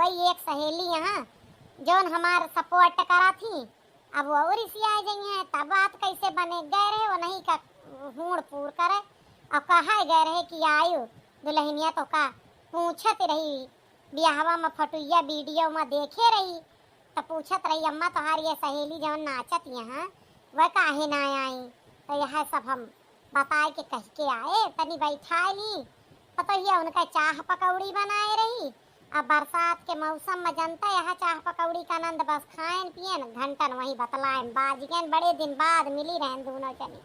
वही एक सहेली यहाँ जौन हमार सपोर्ट करा थी, अब वो और इसी आ गई है। तब बात कैसे बने गए रहे वो नहीं का हूड़ पूर करे। अब कहा गए रहे कि आयु दुल्हनिया तो का पूछत रही ब्याहवा में फटुइया वीडियो में देखे रही, तो पूछत रही अम्मा तुम्हारी ये सहेली जौन नाचत यहाँ वह काहे ना आई। तो यह सब हम बताए के कह के आए, तनी बैठा ली पता ही उनका चाह पकौड़ी बनाए रही। अब बरसात के मौसम में जनता यह चाह पकौड़ी का आनंद बस खाएन पियन घंटन वही बतलाएन बाजिगन बड़े दिन बाद मिली रहें दोनों जनी।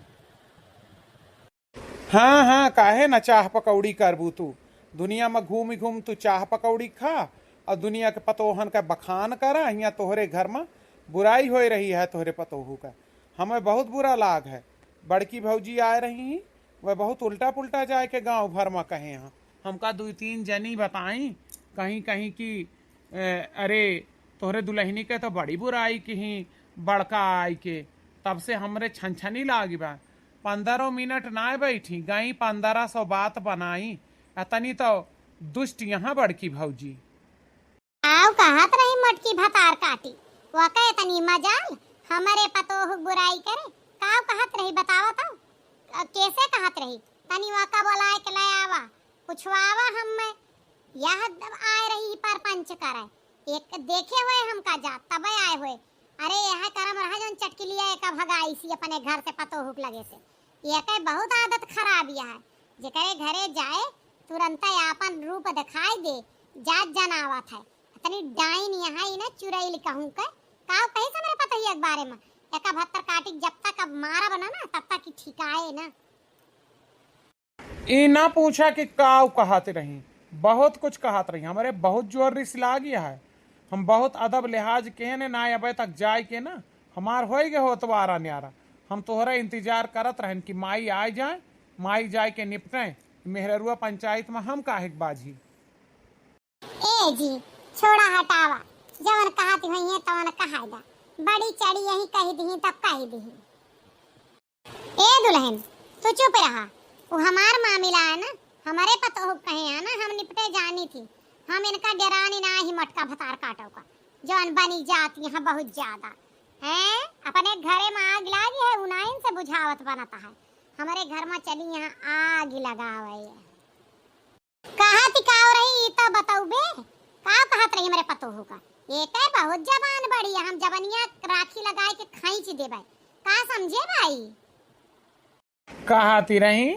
हाँ हाँ, काहे न चाह पकौड़ी करबू तू। दुनिया में घूम घूम तू चाह पकौड़ी खा और दुनिया के पतोहन का बखान करा। यहाँ तोहरे घर में बुराई हो रही है तोहरे पतोहू का, हमें बहुत बुरा लाग है। बड़की भौजी आ रही हैं, वह बहुत उल्टा पुल्टा जाए के गांव भर में कहे यहाँ हमका 2-3 जनी बताई कहीं कहीं कि अरे तोहरे दुल्हनी के तो बड़ी बुराई की ही बड़का आई के। तब से हमरे छनछनी लागी बा। 15 मिनट ना बैठी गई 1500 बात बनाई। अतनी तो दुष्ट यहाँ बड़की भौजी। आओ कहत रही मटकी भतार काटी वो कहे तनी मजाल हमारे पतोह बुराई करे। काव कहत रही बतावा तो कैसे कहत रही तनी वाका बोलाए के ले आवा पुछवावा हम यह आए रही पर पंच करे एक देखे हुए हमका जा तब आए हुए। अरे यह करम रहा जोन चटकी लिया एक भगाई सी अपने घर से पतोह लगे से। यह के बहुत आदत खराब यह है जेकरे घरे जाए तुरंत अपन रूप दिखाई दे जात जनावत है। तनी डाइन यहाँ ही ना चुरैल कहूं के काव कहीं से मेरे पता ही एक बारे में एक 72 काटी जब तक अब मारा बना ना तब तक ठिकाए ना। ई ना पूछा कि काव कहते रही, बहुत कुछ कहत रही। हमारे बहुत जोर रिस ला गया है। हम बहुत अदब लिहाज के ने ना अबे तक जाए के ना हमार हो गए हो तवारा न्यारा। हम तोहरा इंतजार करत रहन कि माई आ जाए, माई जाए के निपटे। मेहरुआ पंचायत में हम काहे बाजी। ए जी छोड़ा हटावा जवन कहती हुई है तवन कहाएगा बड़ी चढ़ी यही कही दी तब कही दी। ए दुल्हन तू चुप रहा वो हमार मामला है ना हमारे पतोह कहे है ना हम निपटे जानी थी। हम इनका डरानी ना ही मटका भतार काटो का जौन बनी जाती यहाँ बहुत ज्यादा है। अपने घरे में आग लागी है उनाइन से बुझावत बनता है। हमारे घर में चली यहाँ आग लगावे कहा तिकाव रही तो बताऊ बे का कहत रही मेरे पतोह का एक है बहुत जबान बड़ी है। हम जबनिया राखी लगाए के खींच देबे का समझे भाई। कहती रही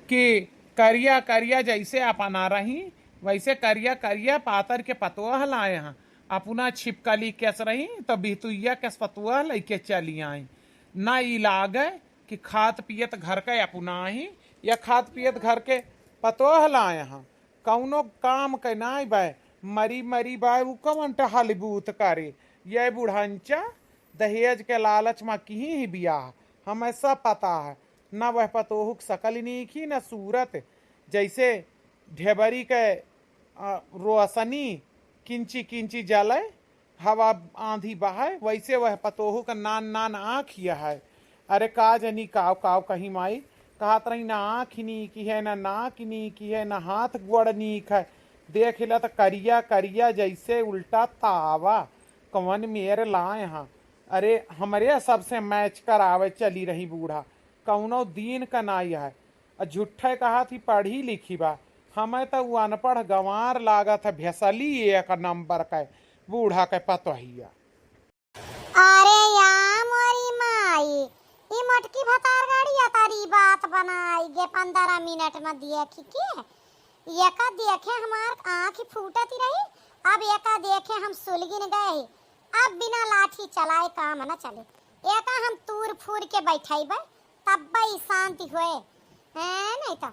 कि करिया करिया जैसे अपना रही वैसे करिया करिया पातर के पतोह लाए हैं। अपना छिपकली कैस रही तो बिहतुइया के पतोह लेके चली आई। ना ई लागे कि खात पियत घर के अपना ही या खात पियत घर के पतोह लाए हैं। कौनो काम के ना बे मरी मरी बाय वो कौन टहलबूत करे। ये बुढ़ांचा दहेज के लालच में कहीं ही बियाह हमें सब पता है। न वह पतोह सकल नीखी न सूरत जैसे ढेबरी के रोशनी किंची किंची जले हवा आंधी बहाए वैसे वह पतोह का नान नान आँख है। अरे का जनी काव काव कहीं माई कहत रही ना आँख नीकी है ना नाक नीकी है ना हाथ गोड़ नीक है। देख ला तो करिया करिया जैसे उल्टा तावा कवन मेरे लाए हाँ। अरे हमारे सबसे मैच करावे चली रही बूढ़ा कौनो दिन का नाई है। झूठे कहा थी पढ़ी लिखी बा हमें तो वो अनपढ़ गंवार लागत है भेसली एक नंबर का बूढ़ा के पतोहिया। अरे या मोरी माई ई मटकी भतार गाड़ी तारी बात बनाई गे 15 मिनट में देखी के एका देखे हमार आँख फूटती रही। अब एका देखे हम सुलगिन गए। अब बिना लाठी चलाए काम न चले। एका हम तूर फूर के बैठाइबे तब ही शांति हुए है नहीं तो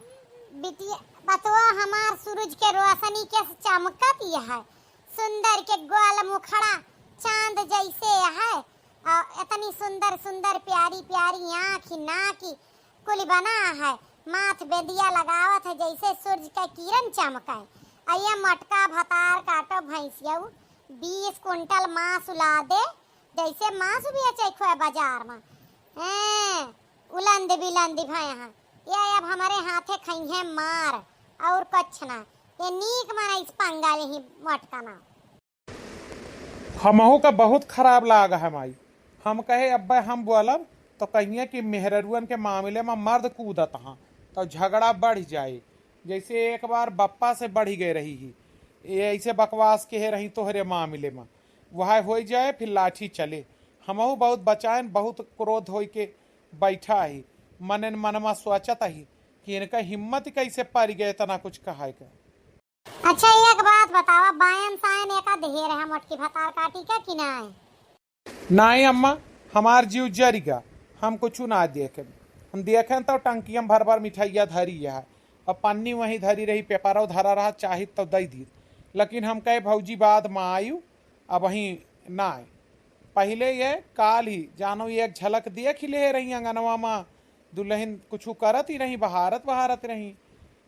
बिटिया बतवा हमार सूरज के रोशनी के चमकती है। सुंदर के गोल मुखड़ा चांद जैसे है। इतनी सुंदर सुंदर प्यारी प्यारी आँख नाकी कुल बना है। माथ बेदिया लगावत है जैसे सूरज का किरण चमके। अये मटका भतार काटो भैंसिया 20 कुंटल मांस उला दे जैसे मांस भी चेखो है बाजार में उलंद बिलंद भाई यहाँ ये अब हमारे हाथे खई है मार और कछ ना ये नीक मना इस पंगा ही मटका ना। हमहू का बहुत खराब लाग है माई। हम कहे अब्बा हम बोलब तो कहिए कि मेहररुअन के मामले में मर्द कूदत हाँ तो झगड़ा बढ़ जाए। जैसे एक बार बप्पा से बढ़ गए रही ही, ये ऐसे बकवास के रही तोहरे मामले में वह हो जाए फिर लाठी चले। हमहू बहुत बचाएन, बहुत क्रोध हो के बैठा ही मन मनमा सोचत ही कि इनका हिम्मत कैसे पड़ गए तना कुछ कहा के। अच्छा एक बात बतावा, बायन सायन एका ढेर है मोटकी भतार काटी का कि नहीं? नहीं अम्मा, हमार जीव जरिगा, हम कुछ ना देखे। हम देखें तो टंकियम भर भर मिठाइया धरी है और पन्नी वहीं धरी रही, पेपरों धरा रहा चाहिए तो दई दी। लेकिन हम कहे भौजी बाद में आयु अब वहीं ना आए। पहले ये काल ही जानो एक झलक देख ही ले रही अंगनवा में दुल्हन कुछ करत ही नहीं, बहारत रही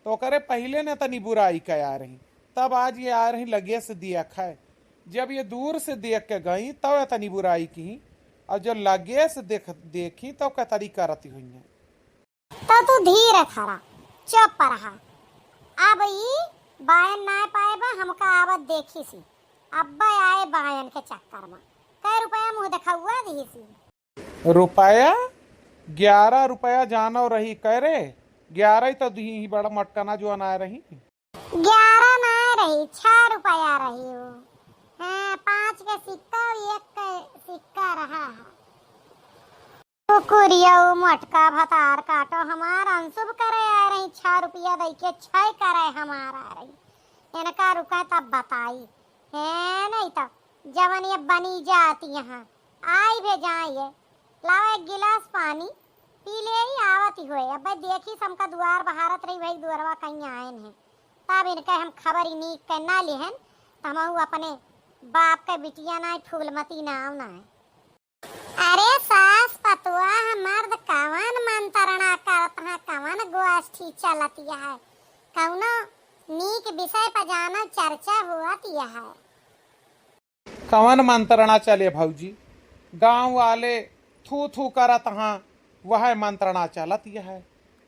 तो करे पहले ने तनी बुराई कया रही, तब आज ये आ रही लगे से देख है। जब ये दूर से देख के गई तब तनी बुराई की, और जो लगे से देखी तो क्या तरी करती हुई है। तो तू धीरे खड़ा चुप रहा। अब ई बायन ना पाएबा हमका आवत देखी सी, अब्बा आए बायन के चक्कर में कै रुपया मुंह देखा हुआ दी सी। रुपया 11 रुपया जानो रही कह रे, 11 ही तो दी ही बड़ा मटकना जो अना रही। 11 ना रही 6 रुपया रही हो। हाँ 5 के सिक्का और 1 के सिक्का रहा है। कुकुरिया मटका भतार काटो हमार अनसुभ करे आ रही, 6 रुपया दई के 6 करे हमार आ रही। इनका रुका तब बताई है नहीं तो जवन ये बनी जाती यहाँ आई भे जाइए। लाओ एक गिलास पानी पी ले ही आवती हुए। अब भाई देखी समका दुआर बहारत रही, भाई दुआरवा कहीं आयन है तब इनका हम खबर ही नहीं करना लेहन तो हम अपने बाप के बिटिया ना फूलमती नाव ना है। अरे सास पतुआ मर्द कवन मंत्रणा करत है, कवन गोष्ठी चलती है, कौनो नीक विषय पर जाना चर्चा हुआती है। कवन मंत्रणा चले भौजी, गांव वाले थू थू करत हाँ वह मंत्रणा चलत है।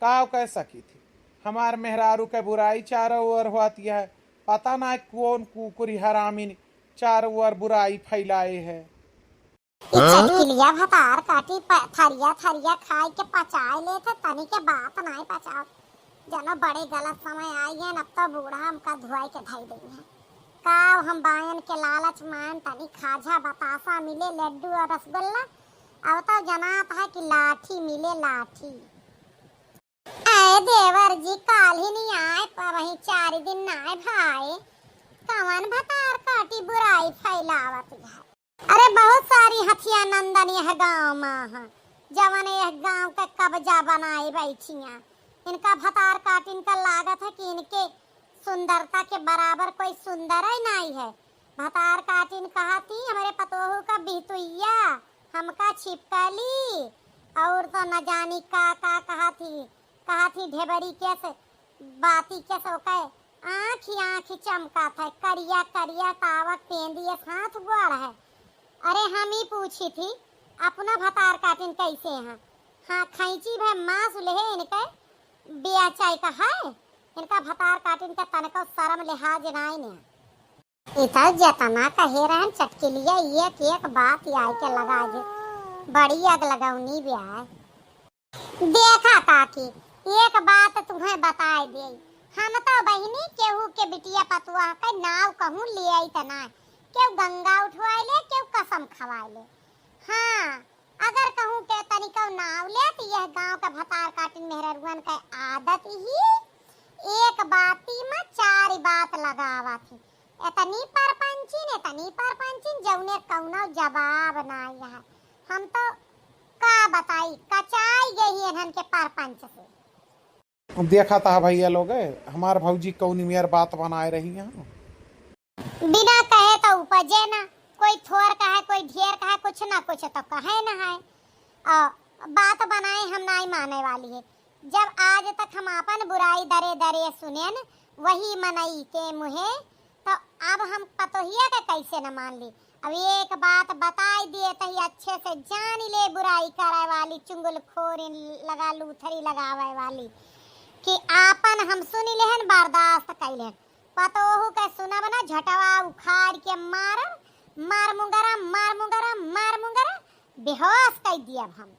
काव कह सकी थी हमार मेहरारू के बुराई चारों ओर होती है, पता ना कौन कुकुरी हरामिन चारों ओर बुराई फैलाए है। चटकिलिया भतार काटी थरिया थरिया खाई के पचाए लेते तनी के बात नहीं पचाओ। जनो बड़े गलत समय आई है, अब तो बूढ़ा हमका धुआई के धई देंगे है। काव हम बायन के लालच मान तनी खाजा बतासा मिले, लड्डू और रसगुल्ला, अब तो जनात है कि लाठी मिले लाठी। आए देवर जी काल ही नहीं आए पर वही 4 दिन ना आए भाई, कवन भतार काटी बुराई फैलावत है। अरे बहुत सारी हथिया नंदन यह गाँव में जवन यह गाँव के कब्जा बनाए बैठिया। इनका भतार काट इनका लागत है कि इनके सुंदरता के बराबर कोई सुंदर ही नहीं है। भतार काटिन कहा थी हमारे पतोहू का बिहतुइया हमका छिपकली, और तो न जानी का कहा थी ढेबरी कैसे बाती कैसे ओके आँखी चमका था, करिया करिया तावक पेंदिए हाथ गोड़ है। अरे हम ही पूछी थी अपना भतार काटिन कैसे हैं। हाँ खैची भाई माँ सुलहे इनके बिया चाय का है, इनका भतार काटिन का तनको शर्म लिहाज नहीं ने। इतना जतना कहे रहन चटकिलिया एक एक बात आई के लगा दे, बड़ी अग लगाउनी भी आए। देखा काकी एक बात तुम्हें बताए दे, हम तो बहिनी केहू के बिटिया पतुआ का नाव कहूँ ले आई तना, क्यों गंगा उठवाए ले क्यों कसम खवाए ले। हाँ अगर कहूँ के तनिका नाव ले तो यह गांव का भतार काटिन मेहररुअन का आदत ही एक बाती में 4 बात लगावा थी। इतनी परपंचिन जौने कौनो जवाब नहीं है। हम तो का बताई कचाई गई इन्हन के परपंच से। देखा था भैया लोग हमार भौजी कौनी मेयर बात बनाए रही है, बिना कहे तो उपजे ना, कोई थोर कहे कोई ढेर कहे, कुछ ना कुछ तो कहे ना है। बात बनाए हम नहीं माने वाली है। जब आज तक हम अपन बुराई दरे दरे सुनेन वही मनई के मुहे, तो अब हम पतोहिया के कैसे न मान ली। अब एक बात बताई दिए तो अच्छे से जान ले बुराई करे वाली चुंगलखोरी लगा लूथरी लगावे वाली कि आपन हम सुनी लेहन बर्दाश्त कैलेन, पतोहू के सुनब ना झटवा उखाड़ के मारब मार मुंगरा मार मुंगरा मार मुंगरा बेहोश कर दिया हम।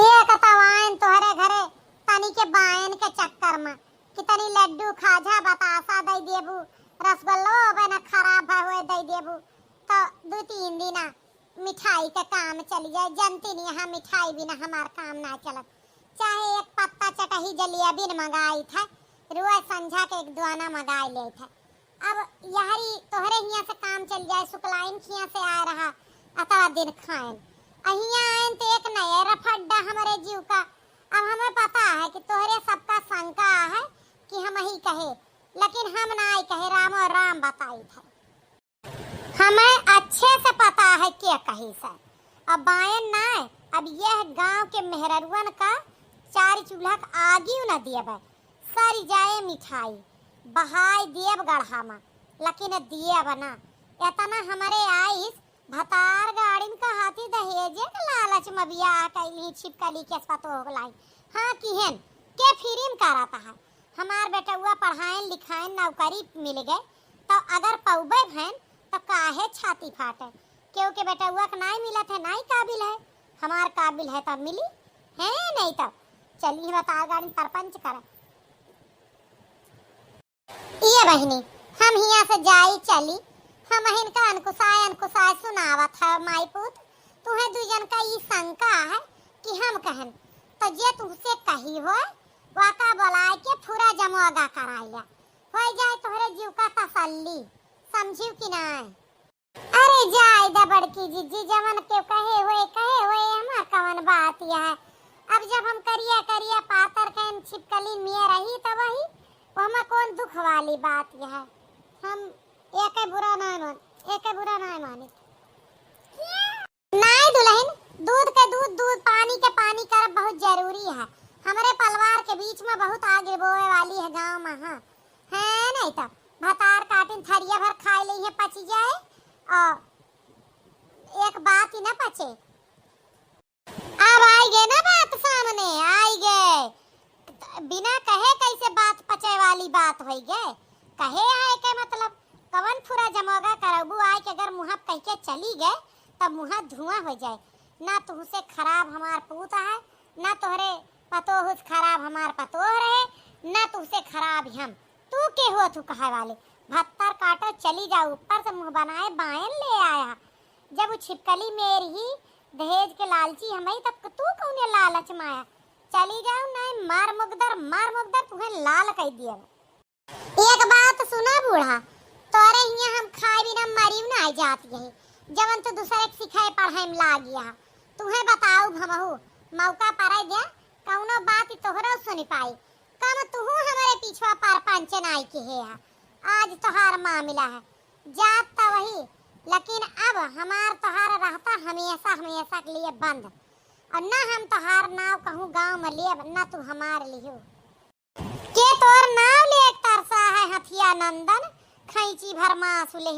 एक तवाइन तोहरे घरे तनी के बायन के चक्कर में कि तनी लड्डू खाजा बतासा दे देबू, रसगुल्लो बना खराब हुए दे देबू तो 2-3 दिन मिठाई का काम चल जाए। जनती नहीं यहाँ मिठाई बिना हमार काम ना चलत। चाहे एक पत्ता चटही जलेबी मंगाई था, रोज संझा के एक दुआना मंगाई ले था। अब यहरी तोहरे हिया से काम चल जाए। शुक्लाइन खिया से आ रहा अतवा दिन खाएन अहिया आयन तो एक नया रफड्डा हमारे जीव का। अब हमें पता है कि तोहरे सबका शंका है कि हम ही कहे, लेकिन हम ना कहे, राम और राम बताई था। हमें अच्छे से पता है क्या कही से। अब बायन ना है, अब यह गांव के मेहररुअन का 4 चूल्हा आगी न दियब सर जाए मिठाई बहाई दियब गढ़ा में, लेकिन दियब ना इतना हमारे आइस भतार गाड़ीन का हाथी दहेजे के लालच में बिया कैली छिपकली के पतो होलाई। हाँ किहन के फिरिम कराता है। हमार बेटुआ पढ़ाएं लिखाएं नौकरी मिल गए तो अगर पौबे भैन तो काहे छाती फाटे, क्योंकि बेटुआ का नहीं मिला था नहीं काबिल है। हमार काबिल है तब मिली है, नहीं तब चली भतार गाड़ी सरपंच करे। ये बहिनी हम हिया से जाई चली, हम इनका अनकुसाय सुनावत है। माई पुत तुम्हें दुजन का ये शंका है कि हम कहन तो जे तुमसे कही हो वाका बुलाए के पूरा जमोगा कराइया हो जाए तोहरे जीव का तसल्ली, समझियो कि नहीं। अरे जाए दा बड़की जीजी जवन के कहे हुए हमार कवन बात यह है। अब जब हम करिया करिया पातर के छिपकली में रही तो वही हमें कौन दुख वाली बात यह है। हम एक बुरा नहीं मानी नहीं दुल्हन, दूध के दूध दूध पानी के पानी कर बहुत जरूरी है। हमारे परिवार के बीच में बहुत आगे बोए वाली है गांव में। हाँ है नहीं तो भतार काटिन थरिया भर खा ली है पच जाए और एक बात ही ना पचे। अब आई गए ना बात सामने आई गए, बिना कहे कैसे बात पचे वाली बात हो गए। कहे है के मतलब कवन फुरा जमोगा करबू आए के अगर मुँह कह के चली गए तब मुँह धुआं हो जाए। ना तुमसे खराब हमार पूत है, ना तोहरे पतोह खराब हमार पतोह रहे, ना तुमसे खराब हम। तू के हो तू कहे वाले भत्तर काटो चली जाओ, ऊपर से मुँह बनाए बायन ले आया। जब वो छिपकली मेरी ही दहेज के लालची हमें तब तू कौन लालच माया चली जाओ। नहीं मार मुगदर तुम्हें लाल कह दिया। एक बात सुना बूढ़ा, तोरे हिया हम खाए बिना मरीव ना जाती है। जवन तो दूसरे के सिखाए पढ़ाई में ला गया तुम्हें बताऊ भमहू मौका पर दे कौनो बात तोहरा सुनी पाई। कम तू हमारे पीछवा पर पंचन आई के है। आज तोहार मामला है जात तो वही, लेकिन अब हमार तोहार रहता हमेशा के लिए बंद। और ना हम तोहार नाव कहूँ गांव में लिए ना तू हमार लियो के तोर नाव ले तरसा है हथिया नंदन खैची भर मासु ले।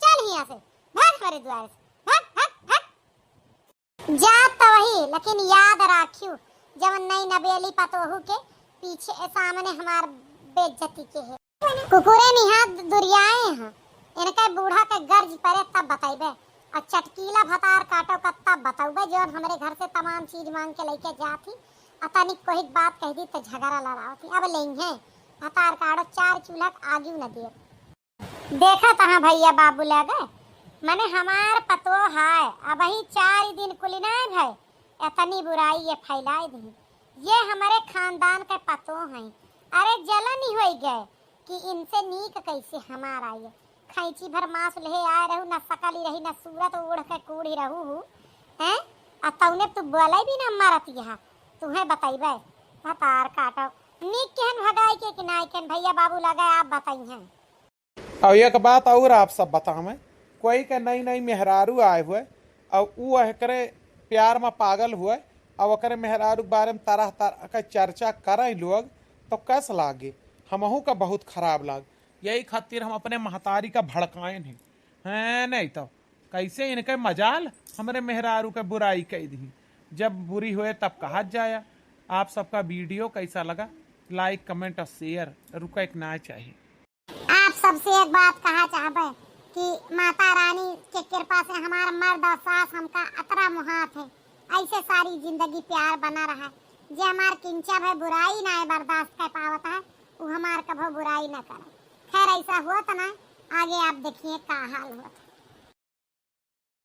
चल हिया से भाग मेरे द्वार से भाग। जात तो वही, लेकिन याद राखियो जवन नई नबेली पतोहू के पीछे सामने हमार बेइज्जती के है। कुकुरे निहात दुरियाए हैं इनके बूढ़ा के गर्ज परे तब बताइबे और चटकीला भतार काटो का तब बताऊबे जो हमारे घर से तमाम चीज मांग के लेके जाती। अतनिक कोई बात कह दी तो झगड़ा लड़ावती। अब लेंगे भतार काटो 4 चूल्हा आगे न दिए। देखा तहाँ भैया बाबू ले गए मैंने हमार पतो है। अब ही 4 दिन कुलिना भाई इतनी बुराई ये फैलाई दी। ये हमारे खानदान के पतो हैं। अरे जलन ही हो गए कि इनसे नीक कैसे हमार आई। खैची भर मांस ले आए रहू, न सकली रही न सूरत ओढ़ के कूड़ी रहू हैं। आ तौने तू बोले भी न मारत यहाँ तुम्हें बताइबे भतार काटो नीक केहन भगाई के कि नाई केहन भैया बाबू लगा आप बताई हैं। और एक बात और आप सब बतावें, कोई के नई मेहरारू आए हुए और वो एकरे प्यार में पागल हुए और ओकरे मेहरारू के बारे में तरह तरह का चर्चा करें लोग तो कैसा लागे। हमहू का बहुत खराब लाग। यही खातिर हम अपने महतारी का भड़काए नहीं हैं। नहीं तो कैसे इनके मजाल हमारे मेहरारू का बुराई कह दी। जब बुरी हुए तब कहा जाया। आप सबका वीडियो कैसा लगा लाइक कमेंट और शेयर रुका एक ना चाहिए। आप सबसे एक बात कहा चाहबे कि माता रानी के कृपा से हमारा मर्द और सास हमका अतरा मुहात है, ऐसे सारी जिंदगी प्यार बना रहा है। जे हमार किंचा भाई बुराई ना बर्दाश्त कर पावत है, वो हमार कभो बुराई ना करे। खैर ऐसा हुआ तो ना, आगे आप देखिए का हाल हुआ।